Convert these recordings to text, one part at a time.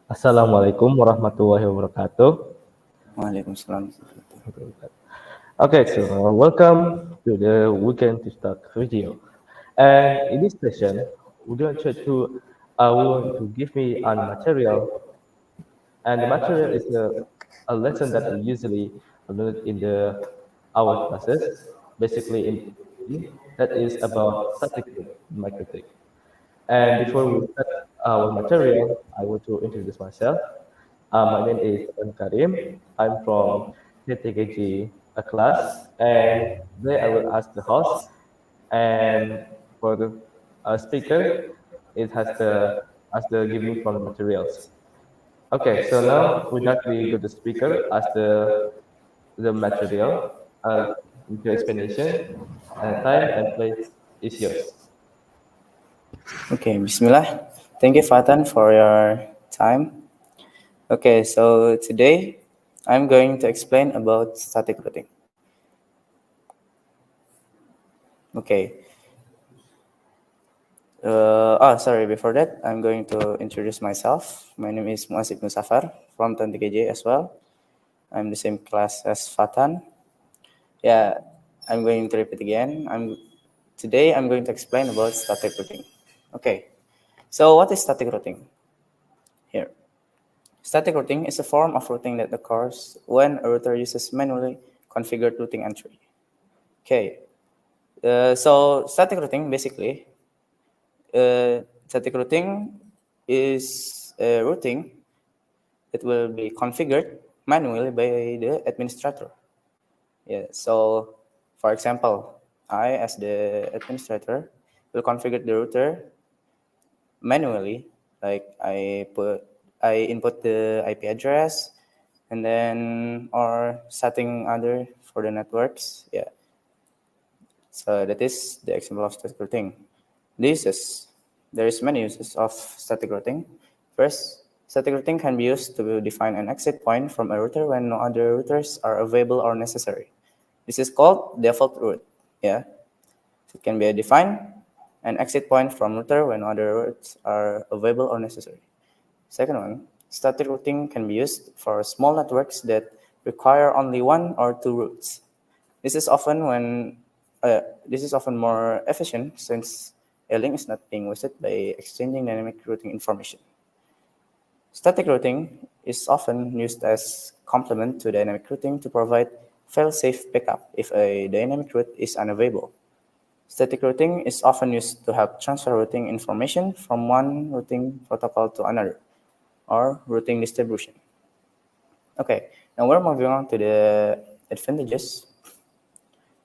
Assalamualaikum warahmatullahi wabarakatuh. Waalaikumsalam. Okay, so welcome to the Weekend to Start video. And in this session, we want to give me a material, and the material is a lesson that we usually learn in our classes, basically in that is about static microtik. And before we start our material, I want to introduce myself. My name is An Karim. I'm from KTKG class, and today I will ask the host. And for the speaker, it has the giving from the materials. Okay, so now with that we go to speaker as the material, uh, the explanation, and time and place is yours. Okay, Bismillah. Thank you, Fatan, for your time. Okay, so today I'm going to explain about static routing. Okay. Sorry. Before that, I'm going to introduce myself. My name is Muasib Musafar from TNTKJ as well. I'm the same class as Fatan. Yeah, I'm going to repeat again. Today I'm going to explain about static routing. Okay. So what is static routing? Here. Static routing is a form of routing that occurs when a router uses manually configured routing entry. Okay, so static routing is a routing that will be configured manually by the administrator. Yeah, so for example, I, as the administrator, will configure the router manually. Like I input the IP address, and then or setting other for the networks. Yeah. So that is the example of static routing. The uses. There is many uses of static routing. First, static routing can be used to define an exit point from a router when no other routers are available or necessary. This is called default route. Yeah. It can be defined an exit point from router when other routes are available or necessary. Second one, static routing can be used for small networks that require only one or two routes. This is often when this is often more efficient since a link is not being wasted by exchanging dynamic routing information. Static routing is often used as complement to dynamic routing to provide fail-safe backup if a dynamic route is unavailable. Static routing is often used to help transfer routing information from one routing protocol to another, or routing distribution. Okay, now we're moving on to the advantages.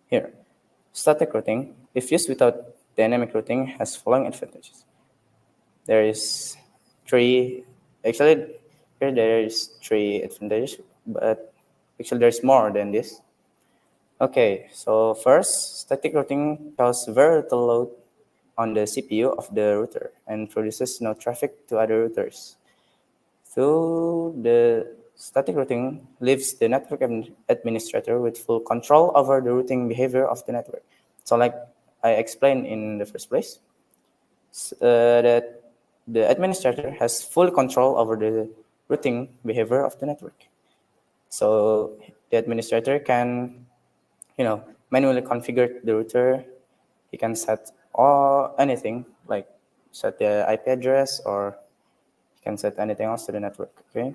Here, static routing, if used without dynamic routing, has following advantages. There is three, actually, here there is three advantages, but actually there's more than this. Okay, so first, static routing causes very little load on the CPU of the router and produces no traffic to other routers. So the static routing leaves the network administrator with full control over the routing behavior of the network. So like I explained in the first place, that the administrator has full control over the routing behavior of the network. So the administrator can, manually configure the router. He can set anything like set the IP address, or he can set anything else to the network. Okay.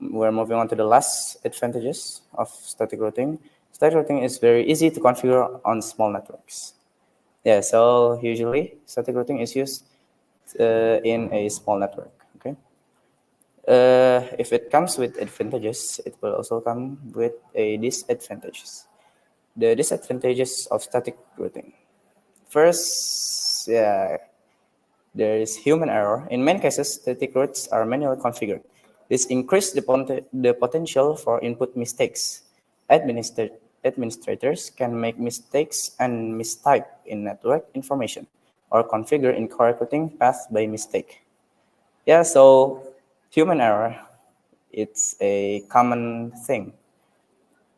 We're moving on to the last advantages of static routing. Static routing is very easy to configure on small networks. Yeah, so usually static routing is used in a small network. Okay. If it comes with advantages, it will also come with a disadvantages. The disadvantages of static routing. First, yeah, there is human error. In many cases, static routes are manually configured. This increases the potential for input mistakes. Administrators can make mistakes and mistype in network information or configure incorrect routing path by mistake. Yeah, so human error, it's a common thing.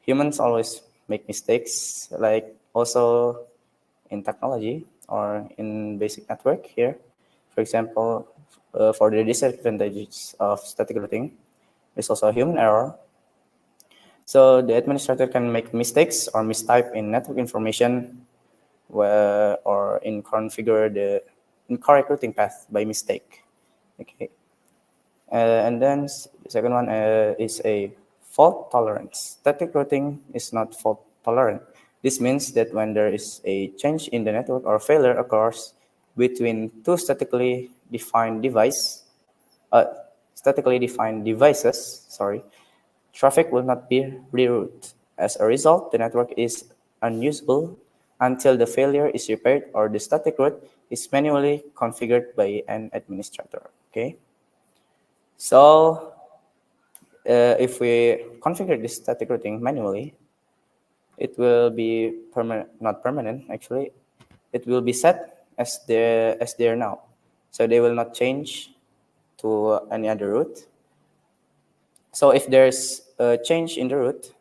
Humans always make mistakes, like also in technology or in basic network here. For example, For the disadvantages of static routing, there's also human error. So the administrator can make mistakes or mistype in network information or in configure the incorrect routing path by mistake. Okay. And then the second one is a fault tolerance. Static routing is not fault tolerant. This means that when there is a change in the network or failure occurs between two uh, statically defined devices, sorry, traffic will not be rerouted. As a result, the network is unusable until the failure is repaired or the static route is manually configured by an administrator. Okay. So if we configure this static routing manually, it will be permanent, not permanent actually. It will be set as they are now. So they will not change to any other route. So if there's a change in the route,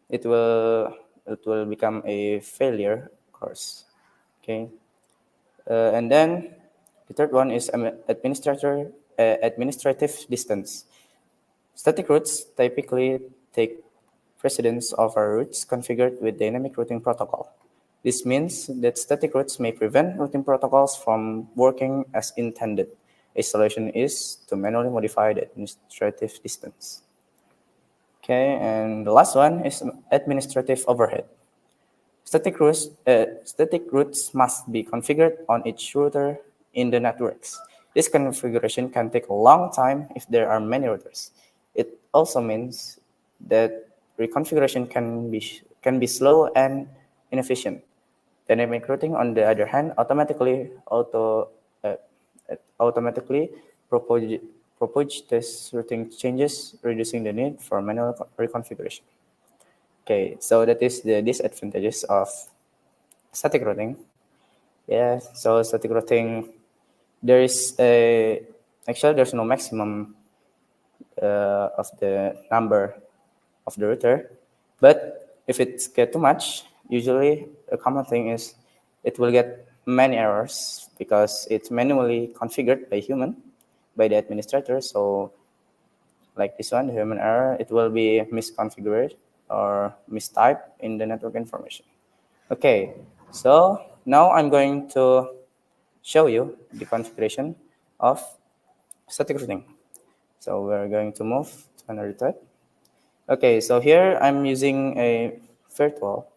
it will become a failure course. Okay. And then the third one is administrative distance. Static routes typically take precedence over routes configured with dynamic routing protocol. This means that static routes may prevent routing protocols from working as intended. A solution is to manually modify the administrative distance. Okay, and the last one is administrative overhead. Static routes must be configured on each router in the networks. This configuration can take a long time if there are many routers. It also means that reconfiguration can be slow and inefficient. Dynamic routing, on the other hand, uh, automatically propose, propose this routing changes, reducing the need for manual reconfiguration. Okay, so that is the disadvantages of static routing. Yeah, so static routing, there is a actually there's no maximum of the number of the router, but if it get too much, usually a common thing is it will get many errors because it's manually configured by human, by the administrator. So like this one, the human error, it will be misconfigured or mistyped in the network information. Okay, so now I'm going to show you the configuration of static routing. So we're going to move to another tab. Okay, so here I'm using a virtual.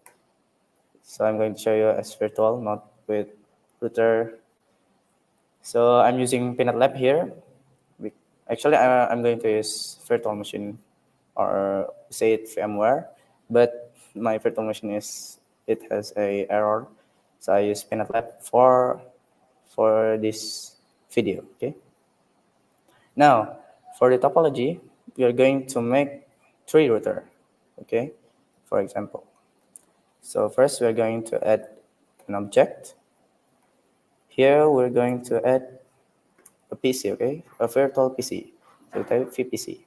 So I'm going to show you as virtual, not with router. So I'm using Peanut Lab here. Actually, I'm going to use virtual machine or say it VMware, but my virtual machine it has a error. So I use Peanut Lab for this video. Okay. Now, for the topology, we are going to make three router. Okay, for example. So first, we are going to add an object. Here, we're going to add a PC. Okay, a virtual PC. So type VPC.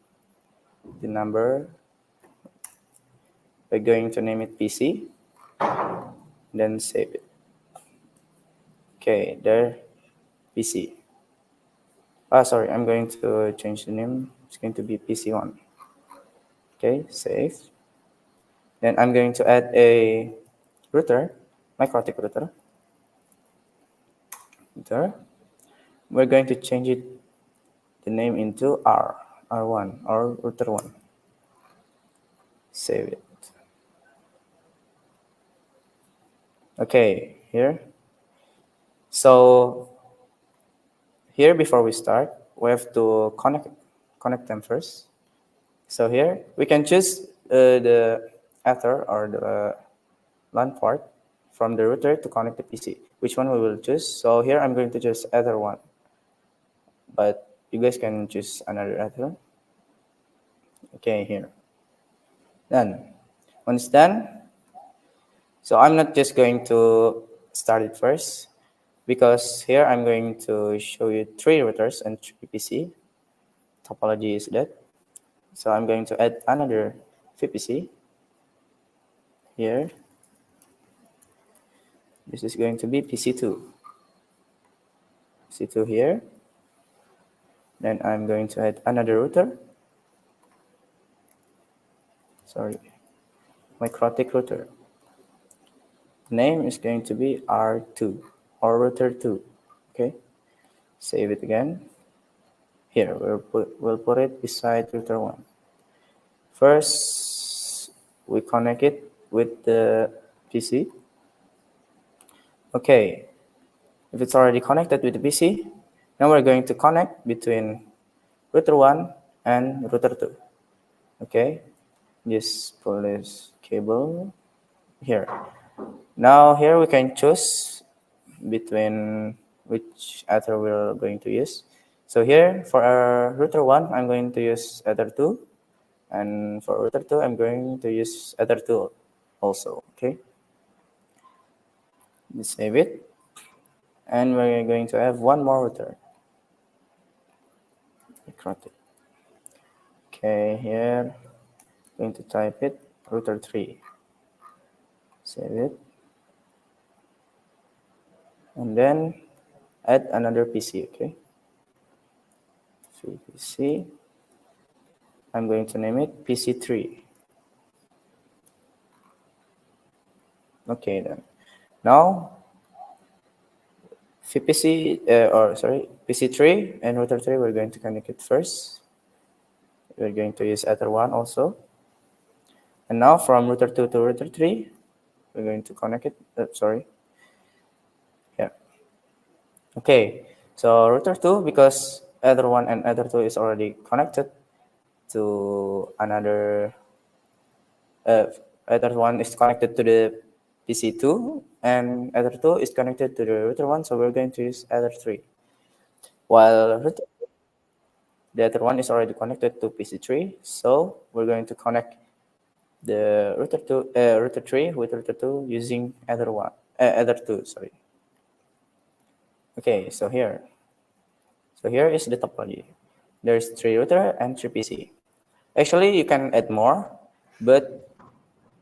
The number, we're going to name it PC. Then save it. Okay, there, PC. Sorry, I'm going to change the name. It's going to be PC1. Okay, save. Then I'm going to add a router, microtic router. We're going to change it the name into R1 or router 1. Save it. Okay, here. So here before we start, we have to connect them first. So here we can choose the Ether or the LAN port from the router to connect the PC. Which one we will choose? So here I'm going to choose Ether 1, but you guys can choose another Ether. Okay, here. Done. Once done, so I'm not just going to start it first because here I'm going to show you three routers and three PC. Topology is that. So I'm going to add another VPC here. This is going to be PC2. PC2 here. Then I'm going to add another router. Sorry, microtic router. Name is going to be R2 or router 2. Okay, save it again. Here, we'll put it beside router 1. First, we connect it with the PC. Okay, if it's already connected with the PC, now we're going to connect between router 1 and router 2. Okay, just pull this cable here. Now here we can choose between which ether we're going to use. So here for our router 1, I'm going to use ether 2, and for router 2, I'm going to use ether 2 also. Okay, just save it, and we're going to have one more router. Okay, here going to type it router 3. Save it, and then add another PC. Okay, PC. I'm going to name it PC3. Okay, then now VPC or sorry PC3 and router 3, we're going to connect it first. We're going to use ether 1 also, and now from router 2 to router 3, we're going to connect it. Sorry, yeah. Okay, so router 2, because ether 1 and ether 2 is already connected to another. Ether 1 is connected to the PC2, and ether 2 is connected to the router 1, so we're going to use ether 3. While the other one is already connected to PC3, so we're going to connect the router 3 with router 2 using ether 2. Sorry. Okay, so here is the topology. There's 3 router and 3 PC. Actually, you can add more, but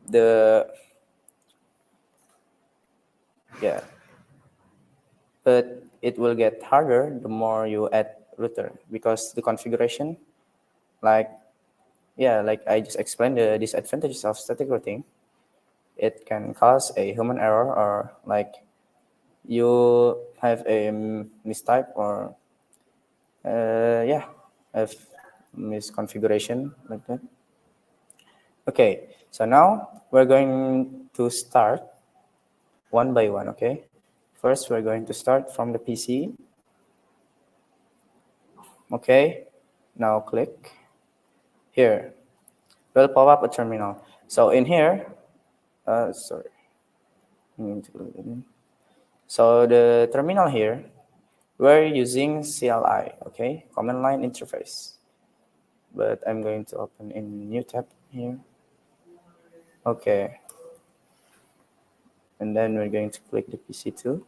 the yeah, but it will get harder the more you add router, because the configuration, like like I just explained the disadvantages of static routing. It can cause a human error, or like you have a mistype, or have misconfiguration like that. Okay, so now we're going to start one by one. Okay, first we're going to start from the PC. Okay, now click here. Will pop up a terminal. So in here, sorry. So the terminal here, we're using CLI, okay, command line interface. But I'm going to open in new tab here. Okay. And then we're going to click the PC2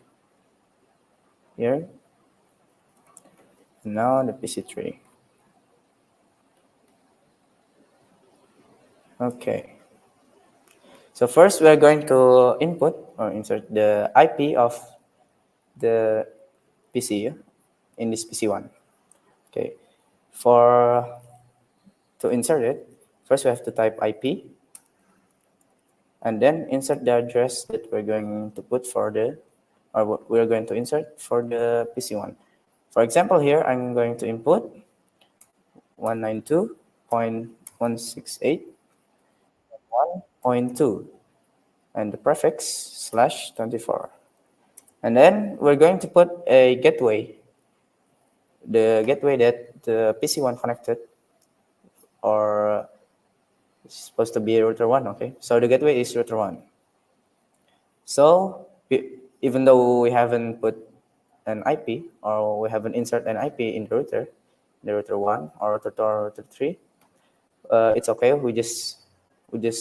here. And now the PC3. Okay. So first we're going to input or insert the IP of the PC in this PC1. Okay. For to insert it, first we have to type IP, and then insert the address that we're going to put for the, or what we're going to insert for the PC1. For example, here I'm going to input 192.168.1.2 and the prefix /24. And then we're going to put a gateway, the gateway that the PC1 connected, or it's supposed to be router 1, okay? So the gateway is router 1. So even though we haven't put an IP, or we haven't insert an IP in the router 1 or router 2 or router 3, it's okay. We just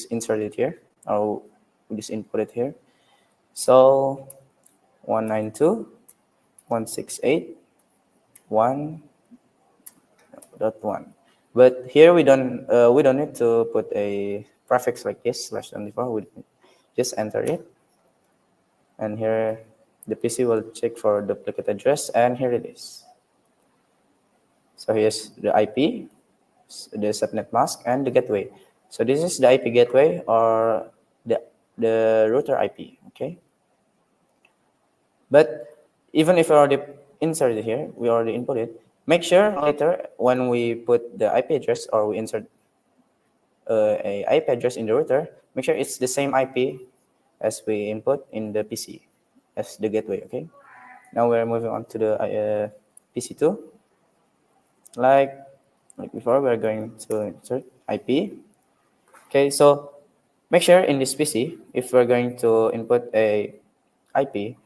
insert it here, or we just input it here. So 192.168.1.1. But here we don't need to put a prefix like this /24. We just enter it, and here the PC will check for duplicate address, and here it is. So here's the IP, the subnet mask, and the gateway. So this is the IP gateway or the router IP. Okay. But even if we already inserted here, we already input it. Make sure later when we put the IP address or we insert a IP address in the router, make sure it's the same IP as we input in the PC as the gateway. Okay. Now we're moving on to the PC2. Like like before, we're going to insert IP. Okay. So make sure in this PC, if we're going to input a IP,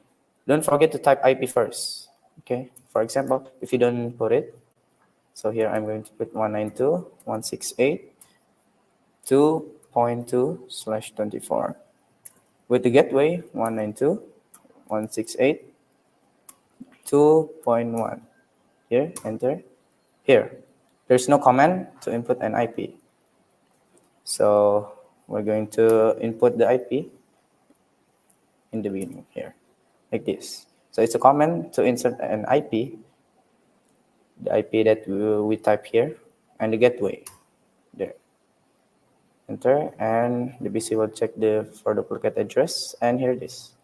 don't forget to type IP first. Okay. For example, if you don't put it, so here I'm going to put 192.168.2.2/24 with the gateway 192.168.2.1. Here, enter. Here, there's no command to input an IP. So we're going to input the IP in the beginning here, like this. So it's a command to insert an IP, the IP that we type here, and the gateway there. Enter, and the PC will check for duplicate address, and here it is.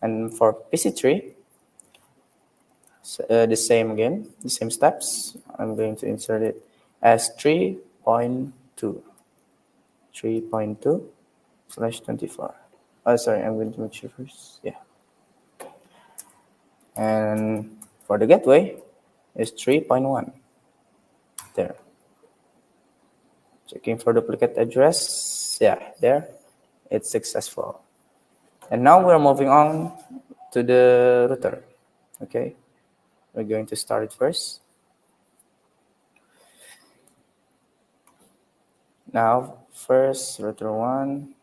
And for PC3, the same again, the same steps. I'm going to insert it as 3.2, 3.2/24. Oh, sorry, I'm going to make sure first. Yeah. And for the gateway, is 3.1. There. Checking for duplicate address. Yeah, there. It's successful. And now we're moving on to the router. Okay. We're going to start it first. Now, first router 1,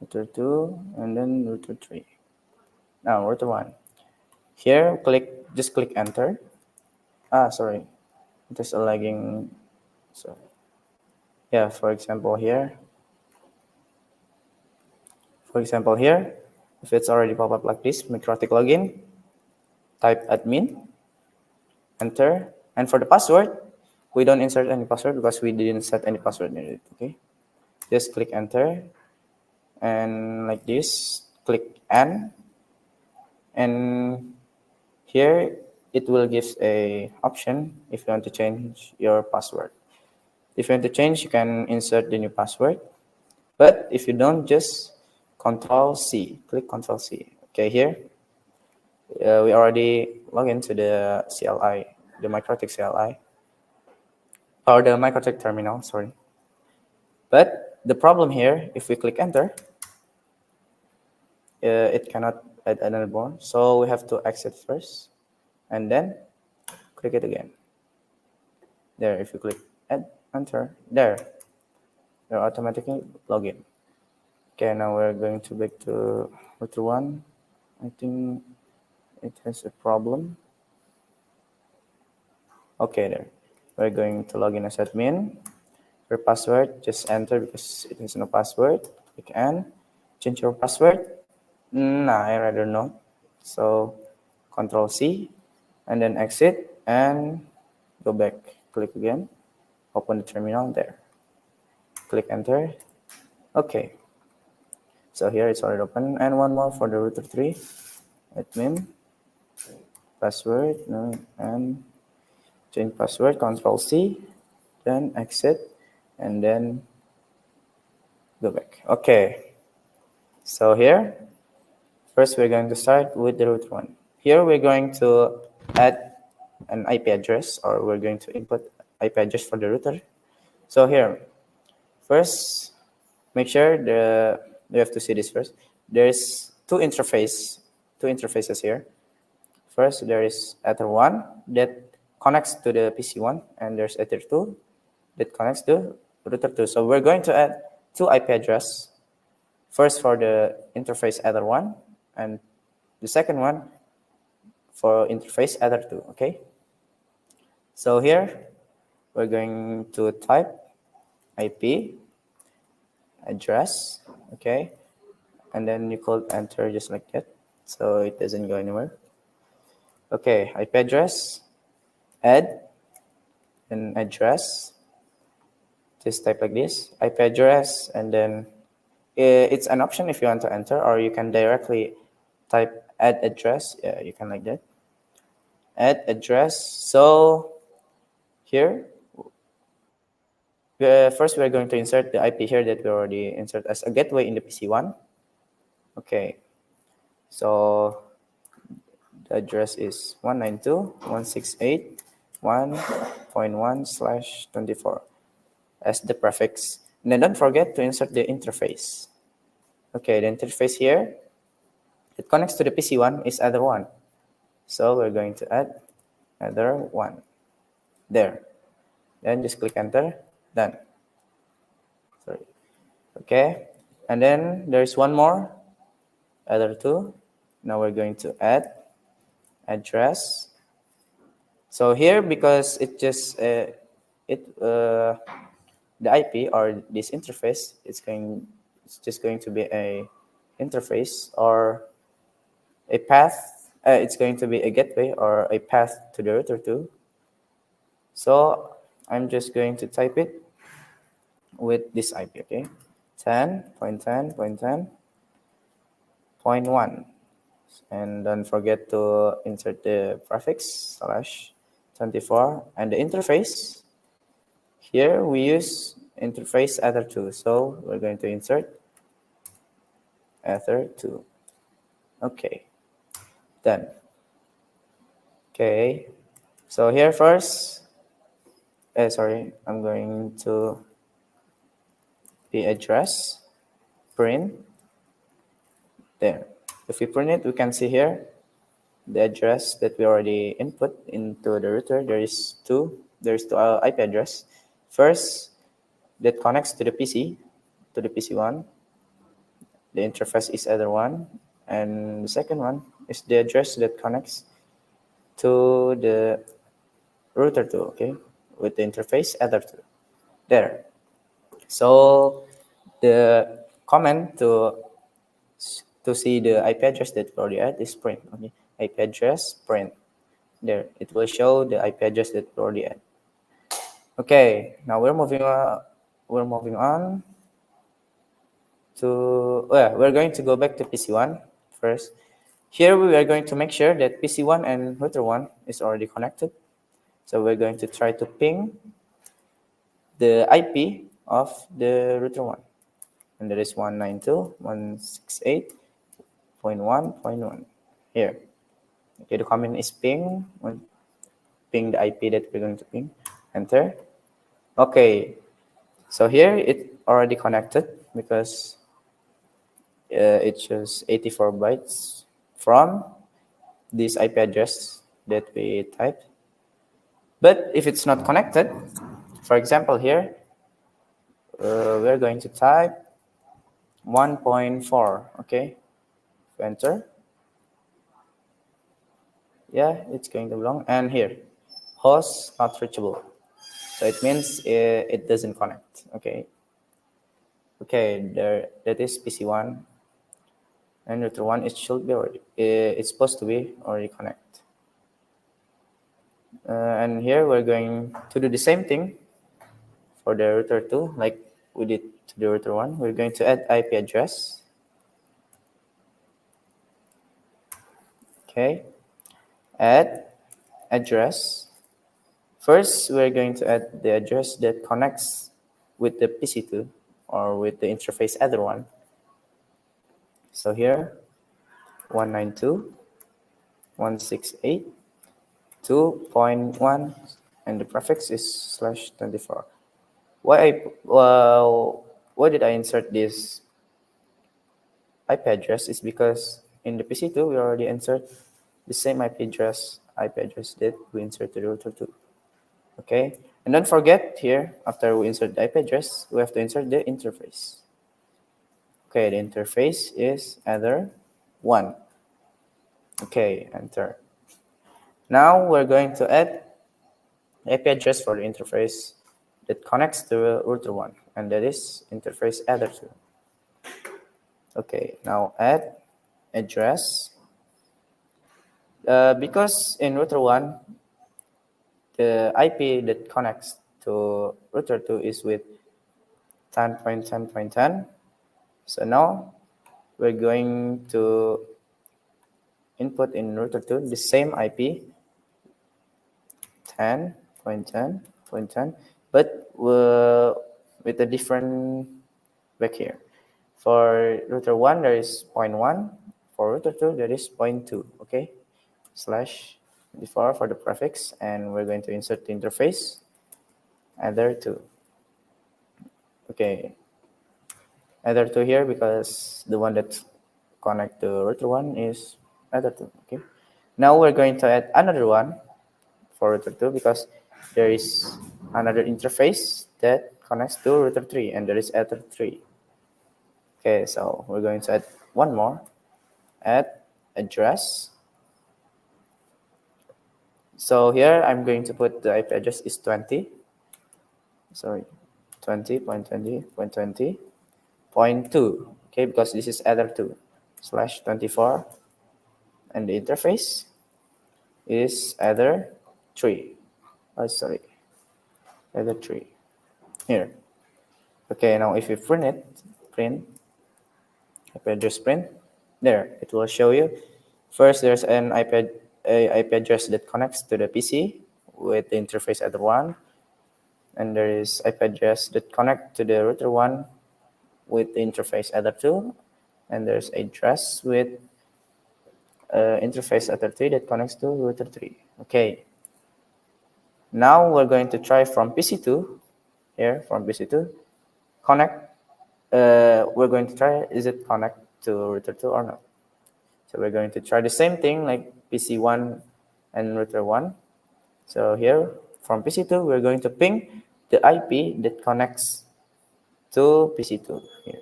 router 2, and then router 3. Now, router 1. Here, just click enter. Sorry. There's a lagging. So, yeah, for example here, if it's already pop up like this, Microtic login, type admin, enter, and for the password, we don't insert any password because we didn't set any password in it. Okay, just click enter, and like this, click N, and here it will give a option if you want to change your password. If you want to change, you can insert the new password. But if you don't, just Control C. Click Control C. Okay, here we already log into the CLI, the Microtik CLI, or the Microtik terminal. Sorry. But the problem here, if we click Enter, it cannot add another board. So we have to exit first, and then click it again. There, if you click Add Enter, there, you're automatically login. Okay, now we're going to back to router 1. I think it has a problem. Okay, there. We're going to log in as admin. Your password, just enter because it has no password. Click N. Change your password. Nah, I rather not. So Control C, and then exit and go back. Click again. Open the terminal there. Click enter. Okay. So here it's already open. And one more for the router 3. Admin. Password. And change password. Control C. Then exit. And then go back. Okay. So here, first we're going to start with the root 1. Here we're going to add an IP address, or we're going to input IP address for the router. So here, first, make sure you have to see this first. There's two interfaces here. First, there is Ether 1 that connects to the PC1, and there's Ether 2 that connects to router 2. So we're going to add two IP address. First for the interface Ether 1, and the second one for interface Ether 2, okay? So here, we're going to type IP address, okay? And then you could enter just like that, so it doesn't go anywhere. Okay, IP address, add, then address, just type like this, IP address, and then it's an option if you want to enter, or you can directly type add address. Yeah, you can like that. Add address. So here, first we are going to insert the IP here that we already insert as a gateway in the PC1. Okay, so the address is 192.168.1.1/24 as the prefix. And then don't forget to insert the interface. Okay, the interface here, it connects to the PC1 is other one. So we're going to add other one. There. Then just click enter. Done. Sorry. Okay. And then there's one more. Other two. Now we're going to add address. So here, because the IP or this interface, it's just going to be a interface or a path. It's going to be a gateway or a path to the router 2. So I'm just going to type it with this IP, okay? 10.10.10.1. And don't forget to insert the prefix /24 and the interface. Here we use interface ether2. So we're going to insert ether2. Okay, done. Okay, so here first, sorry, I'm going to the address, print, there. If we print it, we can see here the address that we already input into the router. There's two IP address. First, that connects to the PC, to the PC1. The interface is other one. And the second one is the address that connects to the router 2, okay, with the interface other 2. There. So the command to see the IP address that we already add is print. Okay, IP address print. There, it will show the IP address that we already add. Okay, now we're moving on. We're moving on to. Oh yeah, we're going to go back to PC1 first. Here we are going to make sure that PC1 and router 1 is already connected. So we're going to try to ping the IP of the router 1. And that is 192.168.1.1 here. Okay, the command is ping. Ping the IP that we're going to ping. Enter. Okay, so here it already connected because it shows 84 bytes from this IP address that we typed. But if it's not connected, for example here, we're going to type 1.4, okay? Enter. Yeah, it's going to belong. And here, host not reachable. So it means it doesn't connect, okay? Okay, there, that is PC1. And router 1, it should be already, it's supposed to be already connect. And here we're going to do the same thing for the router 2, like we did to the router 1. We're going to add IP address. Okay, add address. First, we're going to add the address that connects with the PC2 or with the interface other one. So here, 192.168.2.1, and the prefix is /24. Why did I insert this IP address is because in the PC2 we already insert the same IP address that we insert to the router 2. Okay, and don't forget here, after we insert the IP address, we have to insert the interface. Okay, the interface is other 1. Okay, enter. Now we're going to add the IP address for the interface that connects to router 1, and that is interface other 2. Okay, now add address. Because in router 1, the IP that connects to router 2 is with 10.10.10. So now we're going to input in router 2 the same IP 10.10.10, but with a different back here. For router 1 there is 0.1, for router 2 there is 0.2. Okay, slash before for the prefix, and we're going to insert the interface either 2. Okay, either 2 here because the one that connect to router 1 is either 2. Okay, now we're going to add another one for router 2 because there is another interface that connects to router 3, and there is ether 3. Okay, so we're going to add one more. Add address. So here I'm going to put the IP address is 20. Sorry, 20.20.20.2. Okay, because this is ether 2 slash 24, and the interface is ether 3. Oh, sorry, ether 3 here. Okay, now if you print IP address print, there it will show you. First, there's an IP address that connects to the PC with the interface ether 1, and there is IP address that connect to the router 1 with the interface ether 2, and there's address with interface ether 3 that connects to router 3. Okay, now we're going to try from PC2 here, from PC2 connect. We're going to try, is it connect to router 2 or not? So we're going to try the same thing like PC1 and router 1. So here from PC2, we're going to ping the IP that connects to PC2 here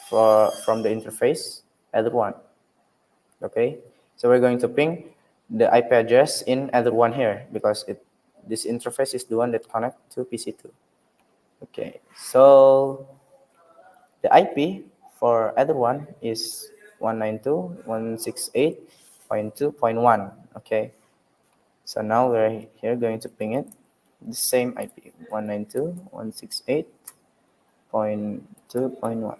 from the interface ether 1. Okay, so we're going to ping the IP address in ether 1 here because this interface is the one that connects to PC2. Okay, so the IP for ether 1 is 192.168.2.1. Okay, so now we're here going to ping it the same IP 192.168.2.1.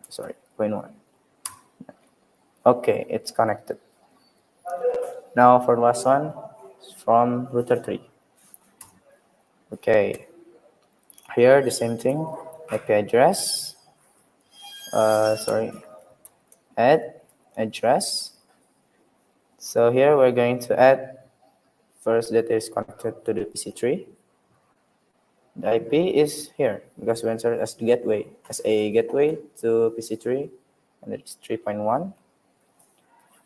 Sorry, point 1. Okay, it's connected. Now for the last one, from router 3. Okay, here the same thing, IP address. Sorry, add address. So here we're going to add first that is connected to the PC3. The IP is here because we entered as the gateway, as a gateway to PC3, and it is 3.1.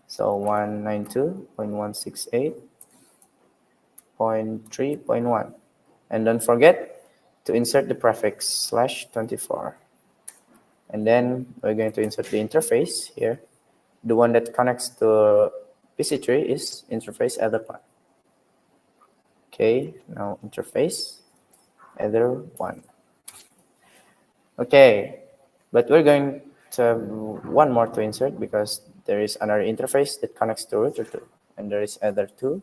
So 192.168.3.1. And don't forget to insert the prefix slash 24. And then we're going to insert the interface here. The one that connects to PC3 is interface ether 1. Okay, now interface ether 1. Okay, but we're going to have one more to insert because there is another interface that connects to router 2, and there is ether 2.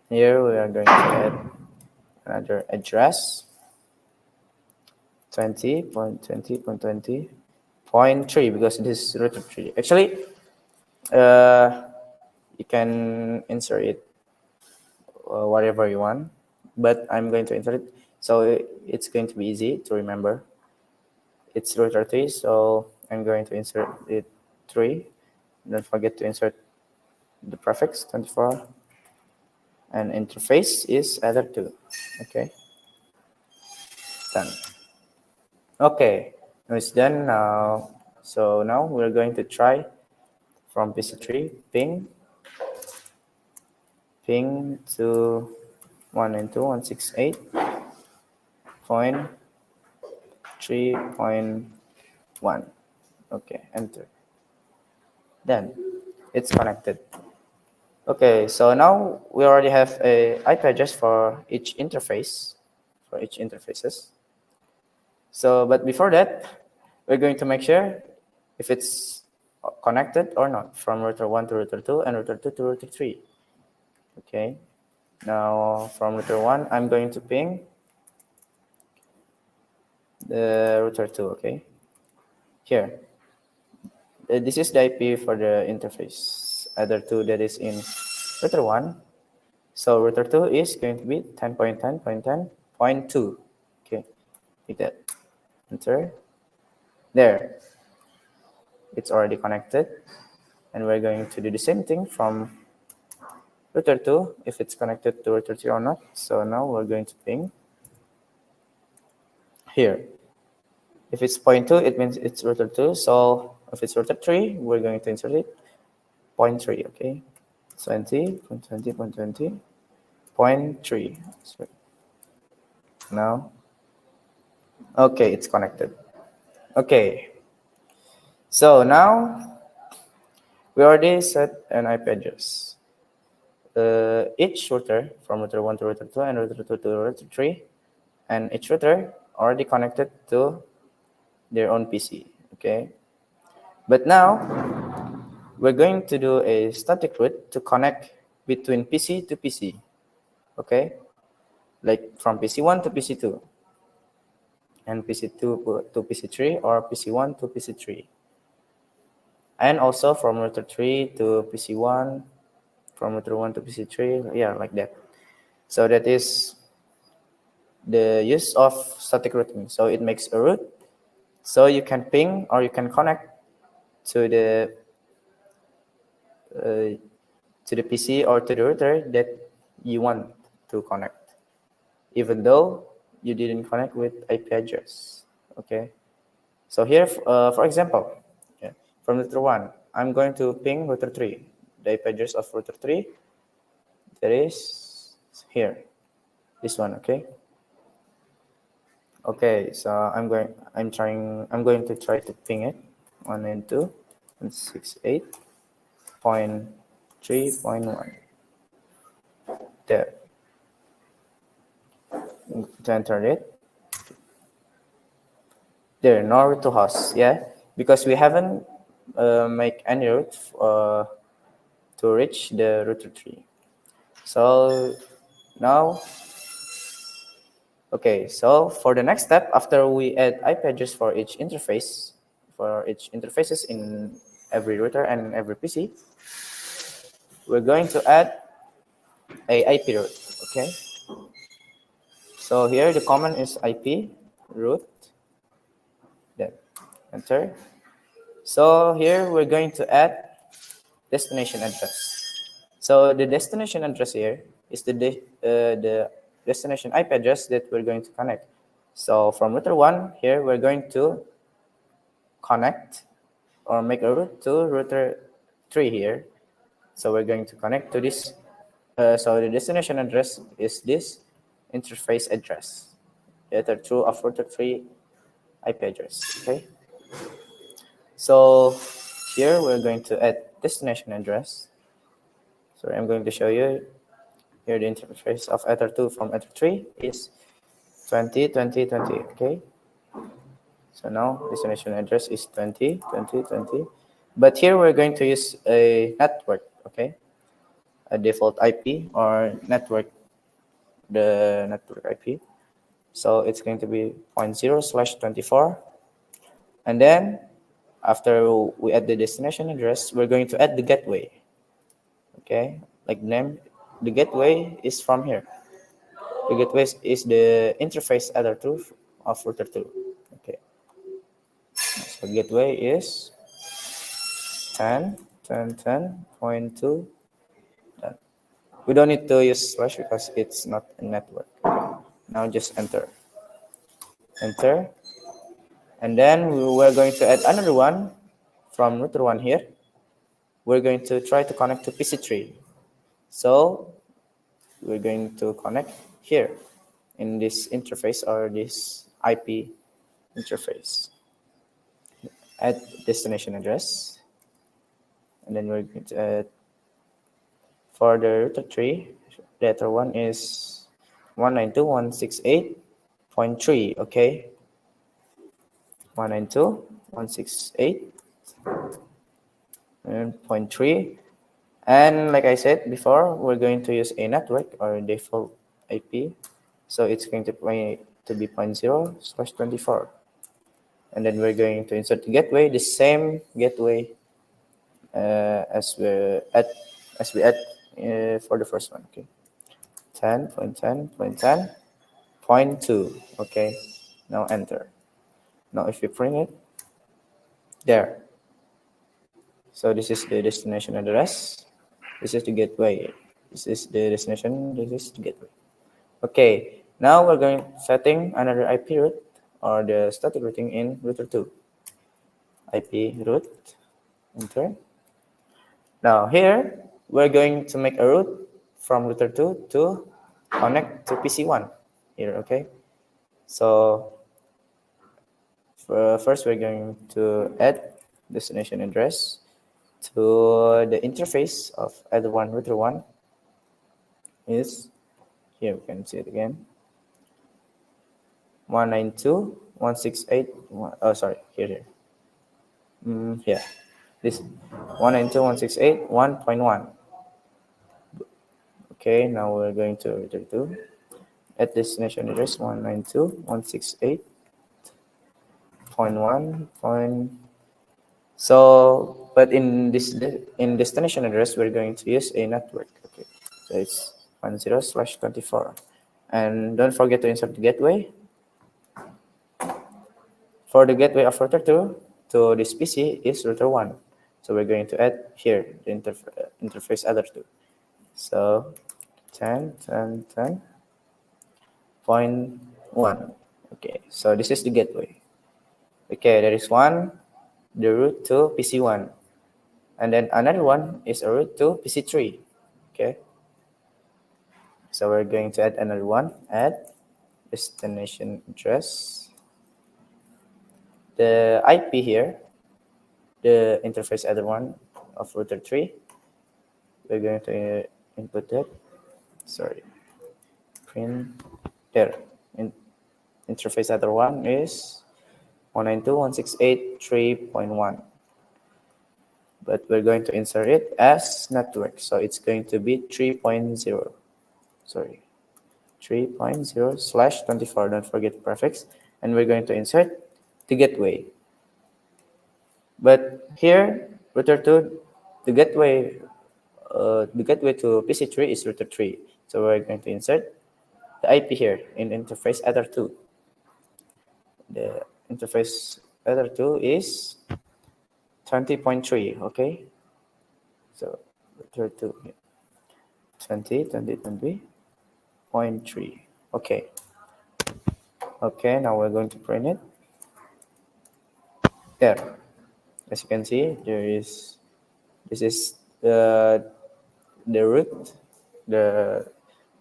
Here we are going to add another address 20.20.20.3 because this is router 3. Actually, you can insert it whatever you want, but I'm going to insert it so it's going to be easy to remember. It's router 3, so I'm going to insert it 3. Don't forget to insert the prefix 24, and interface is ether 2. Okay, done. Okay, now it's done now. So now we're going to try from PC3 ping to 192.168.3.1. Okay, enter. Then it's connected. Okay, so now we already have a IP address for each interface, for each interfaces. So, but before that, we're going to make sure if it's connected or not from router 1 to router 2 and router 2 to router 3. Okay, Now from router 1, I'm going to ping the router 2, okay? Here, this is the IP for the interface, other 2 that is in router 1. So router 2 is going to be 10.10.10.2, okay? Like that. Enter. There, it's already connected. And we're going to do the same thing from router 2, if it's connected to router 3 or not. So now we're going to ping here. If it's point 2, it means it's router 2. So if it's router 3, we're going to insert it point 3, okay? 20.20.20, point 3. Sorry. Now, okay, it's connected. Okay, so now we already set an IP address. Each router from router 1 to router 2 and router 2 to router 3, and each router already connected to their own PC, okay? But now we're going to do a static route to connect between PC to PC, okay? Like from PC1 to PC2 and PC2 to PC3 or PC1 to PC3. And also from router 3 to PC1, from router 1 to PC3, yeah, like that. So that is the use of static routing. So it makes a route so you can ping or you can connect to uh, the PC or to the router that you want to connect, even though you didn't connect with IP address. Okay. So here, for example, yeah, from router 1, I'm going to ping router 3. The IP address of router 3, that is here, this one, okay? Okay, so I'm going to try to ping it, 192.168.3.1. There, to enter it. There, no route to host, yeah, because we haven't make any route to reach the router tree. So now, okay, so for the next step, after we add IP address for each interface, for each interfaces in every router and every PC, we're going to add a IP route, okay? So here the command is IP route, then enter. So here we're going to add destination address. So the destination address here is the destination IP address that we're going to connect. So from router 1 here, we're going to connect or make a route to router 3 here. So we're going to connect to this. So the destination address is this interface address, the other two of router 3 IP address. Okay. So here we're going to add destination address. So I'm going to show you here the interface of Ether 2 from Ether 3 is 20, 20, 20, okay? So now destination address is 20, 20, 20. But here we're going to use a network, okay? A default IP or network, the network IP. So it's going to be 0.0/24. And then after we add the destination address, we're going to add the gateway, okay? Like name, the gateway is from here. The gateway is the interface other two of router 2. Okay. So gateway is 10, 10, 10.2. We don't need to use slash because it's not a network. Now just enter. Enter. And then we're going to add another one from router 1 here. We're going to try to connect to PC3. So we're going to connect here in this interface or this IP interface. Add destination address, and then we're going to add for the router 3, the other one is 192.168.3, okay? 192.168 and 0.3, And like I said before, we're going to use a network or default IP. So it's going to be 0.0/24. And then we're going to insert the gateway, the same gateway as we add for the first one. Okay, 10.10.10.2. Okay, now enter. Now if you print it, there. So this is the destination address. This is the gateway. This is the destination. This is the gateway. Okay. Now we're going setting another IP route or the static routing in router 2. IP route. Enter. Now here we're going to make a route from router 2 to connect to PC1 here. Okay. So first we're going to add destination address to the interface of either one router 1 is here. We can see it again. 192.168. Oh, sorry, here. Yeah, this 192.168.1.1. Okay, now we're going to router 2 at destination address 192.168.1. So, but in destination address, we're going to use a network. Okay, so it's 10/24, and don't forget to insert the gateway. For the gateway of router 2 to this PC is router 1. So we're going to add here the interface other 2. So 10.10.10.1. Okay, so this is the gateway. Okay, there is one, the route to PC1. And then another one is a route to PC3. Okay, so we're going to add another one, add destination address. The IP here, the interface other one of router 3, we're going to input that. Sorry, print there. Interface other one is 192.168.3.1, but we're going to insert it as network, so it's going to be 3.0. Sorry, 3.0/24. Don't forget the prefix, and we're going to insert the gateway. But here, router 2, the gateway to PC3 is router 3. So we're going to insert the IP here in interface other 2. The interface other 2 is 20.3. Okay, so router 2 20.3. Okay. Okay, now we're going to print it. There. As you can see, this is the route, the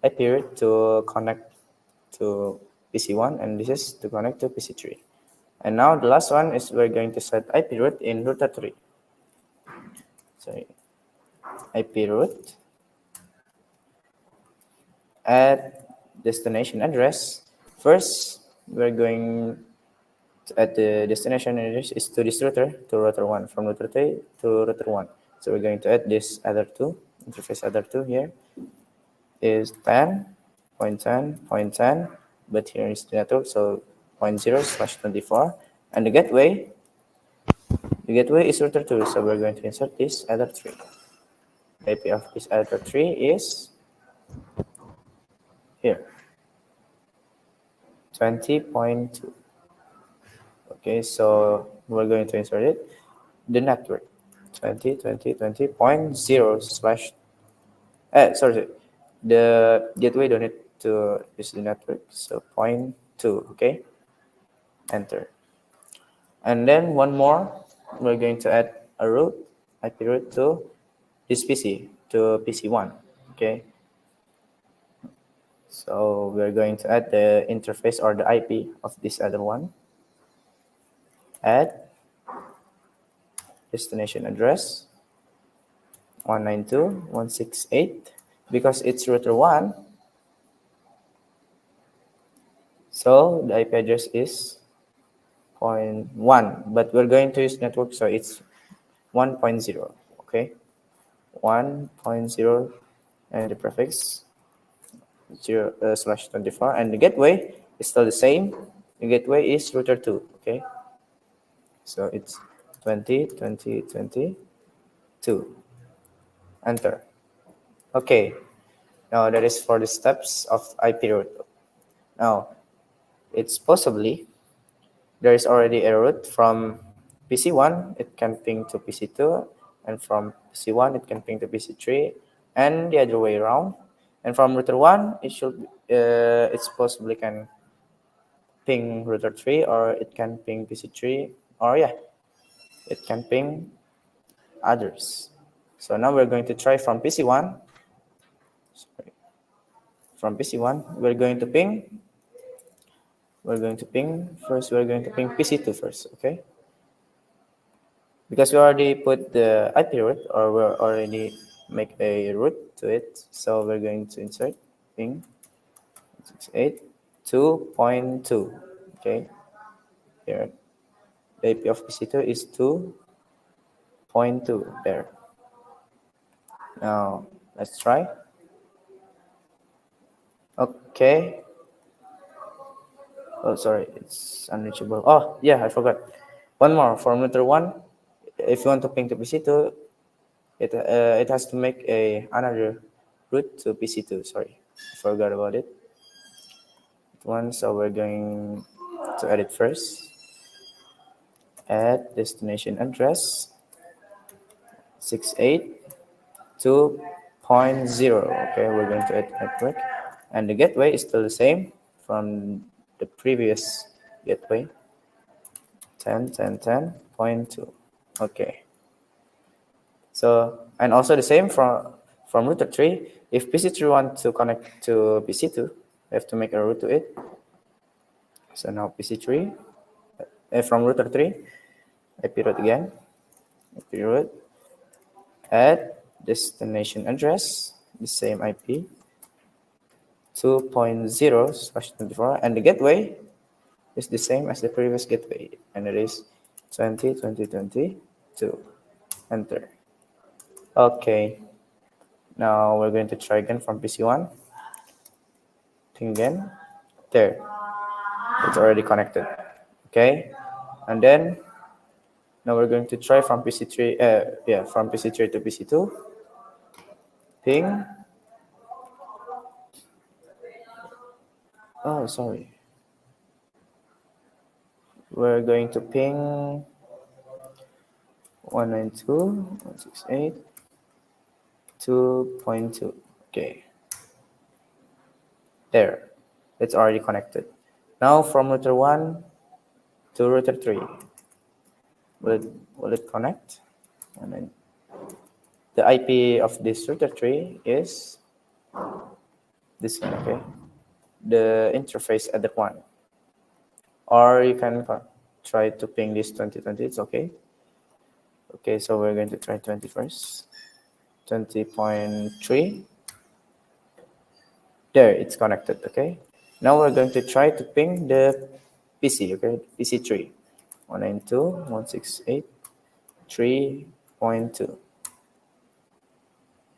IP route to connect to PC1, and this is to connect to PC3. And now the last one is we're going to set IP route in router 3. Sorry, IP route at destination address. First, we're going to add the destination address is to this router, to router 1, from router 3 to router 1. So we're going to add this other 2, interface other 2 here is 10.10.10, but here is the network, so 0.0/24. And the gateway is router 2, so we're going to insert this other 3. The IP of this other 3 is here, 20.2. Okay, so we're going to insert it, the network, 20.0/ sorry, the gateway don't need to use the network, so 0.2. Okay, enter. And then one more, we're going to add a route, IP route to this PC, to PC1. Okay, so we're going to add the interface or the IP of this other one. Add destination address 192.168. Because it's router 1, so the IP address is 0.1, but we're going to use network, so it's 1.0. Okay, 1.0 and the prefix 0 /24, and the gateway is still the same. The gateway is router 2. Okay, so it's 20 20 22. Enter. Okay, now that is for the steps of IP route. Now it's possibly there is already a route from PC1, it can ping to PC2, and from PC1 it can ping to PC3, and the other way around. And from router 1, it's possibly can ping router 3, or it can ping PC3, or yeah, it can ping others. So now we're going to try from PC1. Sorry. From PC1, we're going to ping first, we're going to ping PC2 first, okay? Because we already put the IP route, or we already make a route to it, so we're going to insert ping 168.2.2. Okay, here the IP of PC2 is 2.2 there. Now let's try. Okay. Oh, sorry, it's unreachable. Oh, yeah, I forgot. One more for router 1. If you want to ping to PC2, it has to make another route to PC2. Sorry, I forgot about it. One, so we're going to edit first. Add destination address 682.0. Okay, we're going to add network, and the gateway is still the same from the previous gateway. 10.10.10.2. Okay. So, and also the same from router 3. If PC3 want to connect to PC2, we have to make a route to it. So now PC3 from router 3, IP route again. IP route, add destination address, the same IP 2.0/24, and the gateway is the same as the previous gateway, and it is 20.20.22. Enter. Okay. Now we're going to try again from PC1. Ping again. There. It's already connected. Okay. And then now we're going to try from PC3. From PC3 to PC2. Ping. Oh, sorry. We're going to ping 192.168.2.2. Okay. There. It's already connected. Now from router 1 to router 3. Will it connect? And then the IP of this router 3 is this one, okay? The interface at that one. Or you can try to ping this 2020, it's okay. Okay, so we're going to try 20 first. 20.3. There, it's connected, okay? Now we're going to try to ping the PC, okay? PC3. 192.168.3.2.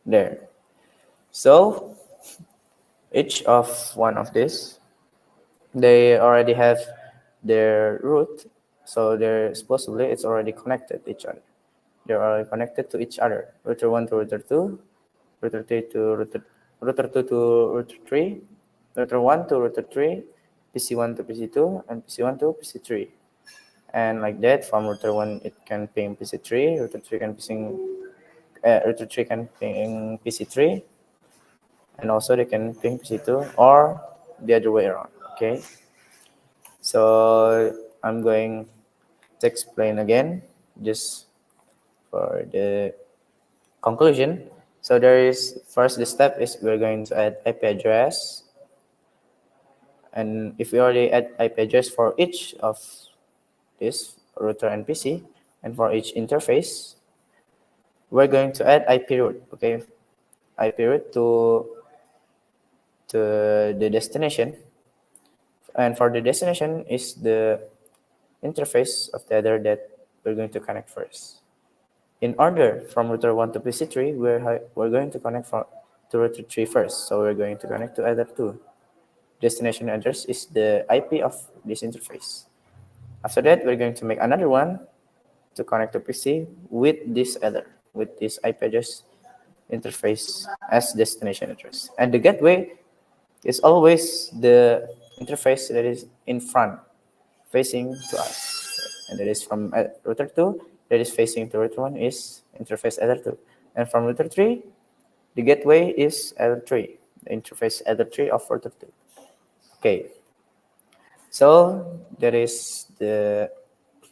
There. So each of one of these, they already have their root, so they're supposedly it's already connected to each other. They're already connected to each other. Router 1 to router 2, router 3 to router 2 to router 3, router 1 to router 3, PC1 to PC2, and PC1 to PC3. And like that, from router 1 it can ping PC3, router 3 can ping PC3, and also they can ping PC2 or the other way around. Okay, so I'm going to explain again just for the conclusion. So there is first the step is we're going to add IP address, and if we already add IP address for each of this router and PC, and for each interface, we're going to add IP route. Okay, IP route to the destination, and for the destination is the interface of the other that we're going to connect first. In order from router 1 to PC3, we're going to connect to router 3 first. So we're going to connect to either 2. Destination address is the IP of this interface. After that, we're going to make another one to connect to PC with this other, with this IP address interface as destination address. And the gateway is always the interface that is in front, facing to us. And that is from router 2, that is facing to router 1 is interface other 2. And from router 3, the gateway is other 3, the interface other 3 of router 2. Okay, so that is the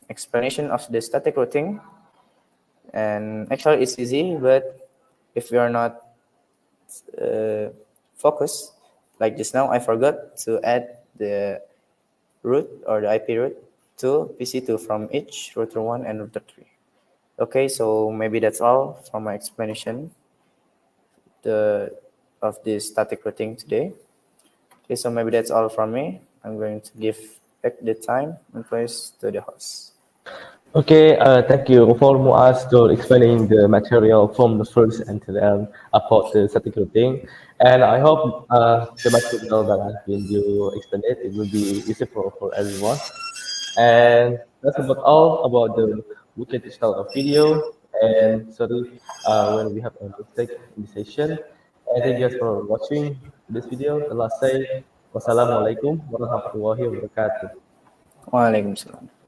explanation of the static routing. And actually it's easy, but if you are not uh, focused, like just now I forgot to add the route or the IP route to PC2 from each router 1 and router 3. Okay, so maybe that's all for my explanation the of this static routing today. Okay, so maybe that's all from me. I'm going to give back the time and place to the host. Okay, thank you for Muaz for explaining the material from the first and to the end about the static routing. And I hope the material that has been you explained it will be easy for everyone. And that's about all about the weekend style of video. And sorry when we have a mistake in the session. And thank you guys for watching this video. And last say, wassalamualaikum warahmatullahi wabarakatuh. Waalaikumsalam.